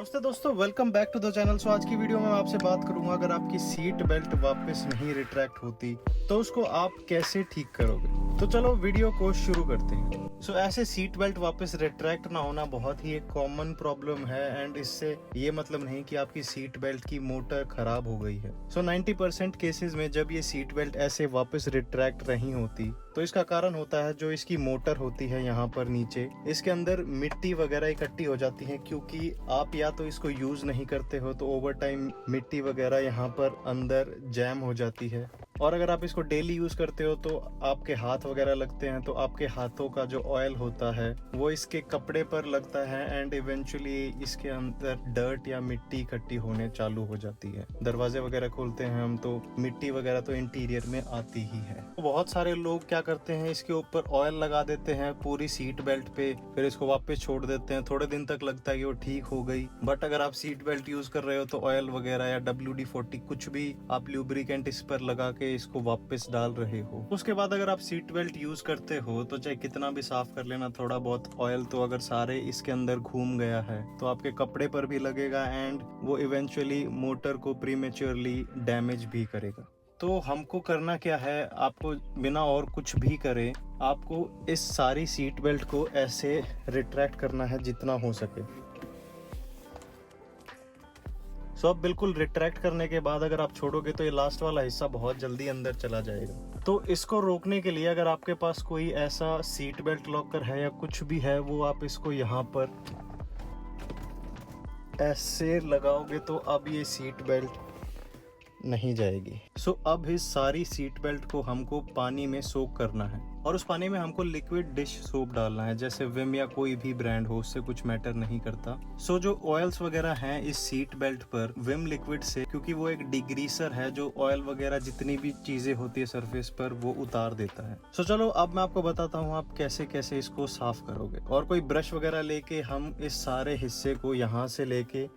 नमस्ते दोस्तों, welcome back to the channel. So आज की वीडियो में मैं आपसे बात करूंगा, अगर आपकी सीट बेल्ट वापस नहीं रिट्रैक्ट होती तो उसको आप कैसे ठीक करोगे। तो चलो वीडियो को शुरू करते हैं। सो ऐसे सीट बेल्ट वापस रिट्रैक्ट ना होना बहुत ही एक कॉमन प्रॉब्लम है एंड इससे ये मतलब नहीं कि आपकी सीट बेल्ट की मोटर खराब हो गई है। सो 90% केसेस में जब ये सीट बेल्ट ऐसे वापस रिट्रैक्ट नहीं होती तो इसका कारण होता है जो इसकी मोटर होती है यहाँ पर नीचे, इसके अंदर मिट्टी वगैरह इकट्ठी हो जाती है, क्योंकि आप या तो इसको यूज नहीं करते हो तो ओवर टाइम मिट्टी वगैरह यहाँ पर अंदर जैम हो जाती है। और अगर आप इसको डेली यूज करते हो तो आपके हाथ वगैरह लगते हैं, तो आपके हाथों का जो ऑयल होता है वो इसके कपड़े पर लगता है एंड इवेंचुअली इसके अंदर डर्ट या मिट्टी इकट्ठी होने चालू हो जाती है। दरवाजे वगैरह खोलते हैं हम तो मिट्टी वगैरह तो इंटीरियर में आती ही है। तो बहुत सारे लोग क्या करते हैं, इसके ऊपर ऑयल लगा देते हैं पूरी सीट बेल्ट पे, फिर इसको वापस छोड़ देते हैं। थोड़े दिन तक लगता है कि वो ठीक हो गई, बट अगर आप सीट बेल्ट यूज कर रहे हो तो ऑयल वगैरह या WD-40 कुछ भी आप ल्यूब्रिकेंट इस पर लगा के इसको वापस डाल रहे हो। उसके बाद अगर आप सीट बेल्ट यूज करते हो तो चाहे कितना भी साफ कर लेना थोड़ा बहुत ऑयल, तो अगर सारे इसके अंदर घूम गया है तो आपके कपड़े पर भी लगेगा एंड वो इवेंचुअली मोटर को प्रीमेच्योरली डैमेज भी करेगा। तो हमको करना क्या है, आपको बिना और कुछ भी करे आपको इस सारी सीट बेल्ट को ऐसे रिट्रैक्ट करना है जितना हो सके। सो अब बिल्कुल रिट्रैक्ट करने के बाद अगर आप छोड़ोगे तो ये लास्ट वाला हिस्सा बहुत जल्दी अंदर चला जाएगा। तो इसको रोकने के लिए अगर आपके पास कोई ऐसा सीट बेल्ट लॉकर है या कुछ भी है, वो आप इसको यहाँ पर ऐसे लगाओगे तो अब ये सीट बेल्ट नहीं जाएगी। सो अब इस सारी सीट बेल्ट को हमको पानी में सोक करना है और उस पानी में हमको लिक्विड डिश सोप डालना है, जैसे विम या कोई भी ब्रांड हो, उससे कुछ मैटर नहीं करता। सो जो ऑयल्स वगैरह हैं इस सीट बेल्ट पर विम लिक्विड से, क्योंकि वो एक डिग्रीसर है जो ऑयल वगैरह जितनी भी चीजें होती है सरफेस पर वो उतार देता है। सो चलो अब मैं आपको बताता हूँ आप कैसे कैसे इसको साफ करोगे। और कोई ब्रश वगैरह लेके हम इस सारे हिस्से को यहाँ से लेके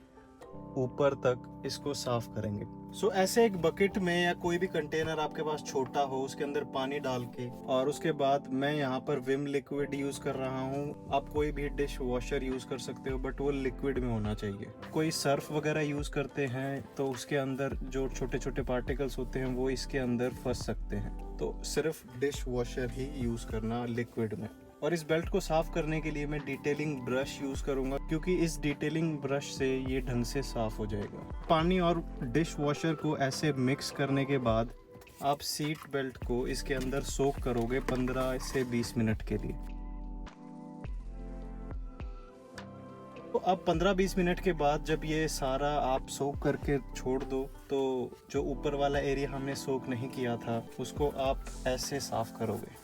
ऊपर तक इसको साफ करेंगे। सो ऐसे एक बकेट में या कोई भी कंटेनर आपके पास छोटा हो उसके अंदर पानी डाल के, और उसके बाद मैं यहाँ पर विम लिक्विड यूज कर रहा हूँ। आप कोई भी डिश वॉशर यूज कर सकते हो बट वो लिक्विड में होना चाहिए। कोई सर्फ वगैरह यूज करते हैं तो उसके अंदर जो छोटे छोटे पार्टिकल्स होते हैं वो इसके अंदर फंस सकते हैं, तो सिर्फ डिश वॉशर ही यूज करना लिक्विड में। और इस बेल्ट को साफ करने के लिए मैं डिटेलिंग ब्रश यूज करूंगा, क्योंकि इस डिटेलिंग ब्रश से ये ढंग से साफ हो जाएगा। पानी और डिश वॉशर को ऐसे मिक्स करने के बाद आप सीट बेल्ट को इसके अंदर सोक करोगे 15 से 20 मिनट के लिए। तो अब 15-20 मिनट के बाद जब ये सारा आप सोक करके छोड़ दो तो जो ऊपर वाला एरिया हमने सोक नहीं किया था उसको आप ऐसे साफ करोगे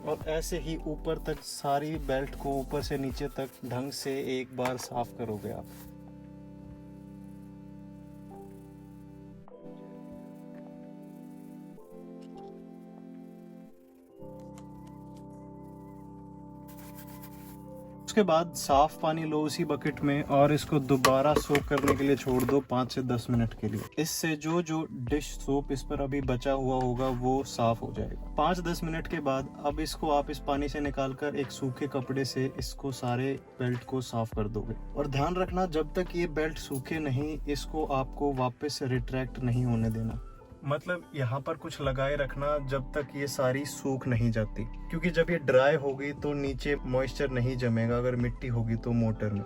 और ऐसे ही ऊपर तक सारी बेल्ट को ऊपर से नीचे तक ढंग से एक बार साफ करोगे आप। उसके बाद साफ पानी लो उसी बकेट में और इसको दोबारा सोक करने के लिए छोड़ दो 5 से 10 मिनट के लिए। इससे जो जो डिश सोप इस पर अभी बचा हुआ होगा वो साफ हो जाएगा। 5-10 मिनट के बाद अब इसको आप इस पानी से निकालकर एक सूखे कपड़े से इसको सारे बेल्ट को साफ कर दोगे। और ध्यान रखना, जब तक ये बेल्ट सूखे नहीं इसको आपको वापस रिट्रैक्ट नहीं होने देना। मतलब यहाँ पर कुछ लगाए रखना जब तक ये सारी सूख नहीं जाती, क्योंकि जब ये ड्राई होगी तो नीचे मॉइस्चर नहीं जमेगा अगर मिट्टी होगी तो मोटर में।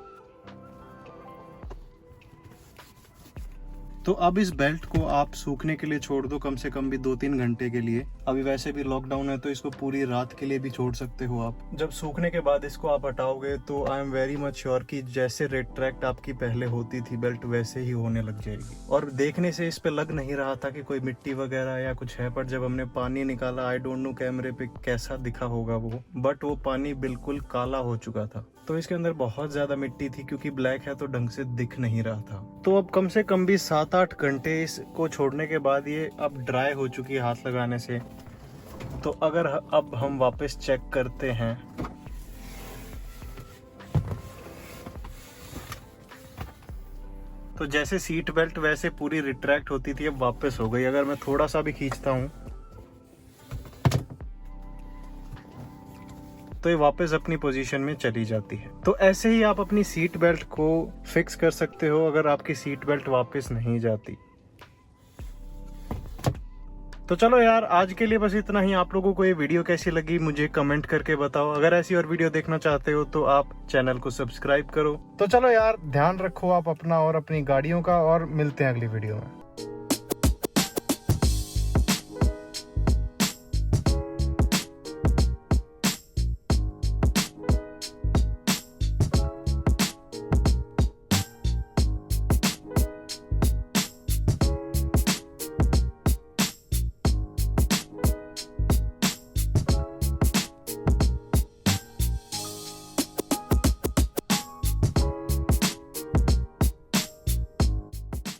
तो अब इस बेल्ट को आप सूखने के लिए छोड़ दो, कम से कम भी 2-3 घंटे के लिए। अभी वैसे भी लॉकडाउन है तो इसको पूरी रात के लिए भी छोड़ सकते हो आप। जब सूखने के बाद इसको आप हटाओगे तो I am very much sure कि जैसे रिट्रैक्ट आपकी पहले होती थी बेल्ट वैसे ही होने लग जाएगी। और देखने से इस पे लग नहीं रहा था कि कोई मिट्टी वगैरह या कुछ है, पर जब हमने पानी निकाला आई डोंट नो कैमरे पे कैसा दिखा होगा वो, बट वो पानी बिल्कुल काला हो चुका था। तो इसके अंदर बहुत ज्यादा मिट्टी थी, क्योंकि ब्लैक है तो ढंग से दिख नहीं रहा था। तो अब कम से कम भी 7-8 घंटे इसको छोड़ने के बाद ये अब ड्राई हो चुकी है हाथ लगाने से। तो अगर अब हम वापस चेक करते हैं तो जैसे सीट बेल्ट वैसे पूरी रिट्रैक्ट होती थी अब वापस हो गई। अगर मैं थोड़ा सा भी खींचता हूं तो ये वापस अपनी पोजीशन में चली जाती है। तो ऐसे ही आप अपनी सीट बेल्ट को फिक्स कर सकते हो अगर आपकी सीट बेल्ट वापस नहीं जाती। तो चलो यार, आज के लिए बस इतना ही। आप लोगों को ये वीडियो कैसी लगी मुझे कमेंट करके बताओ। अगर ऐसी और वीडियो देखना चाहते हो तो आप चैनल को सब्सक्राइब करो। तो चलो यार, ध्यान रखो आप अपना और अपनी गाड़ियों का, और मिलते हैं अगली वीडियो में।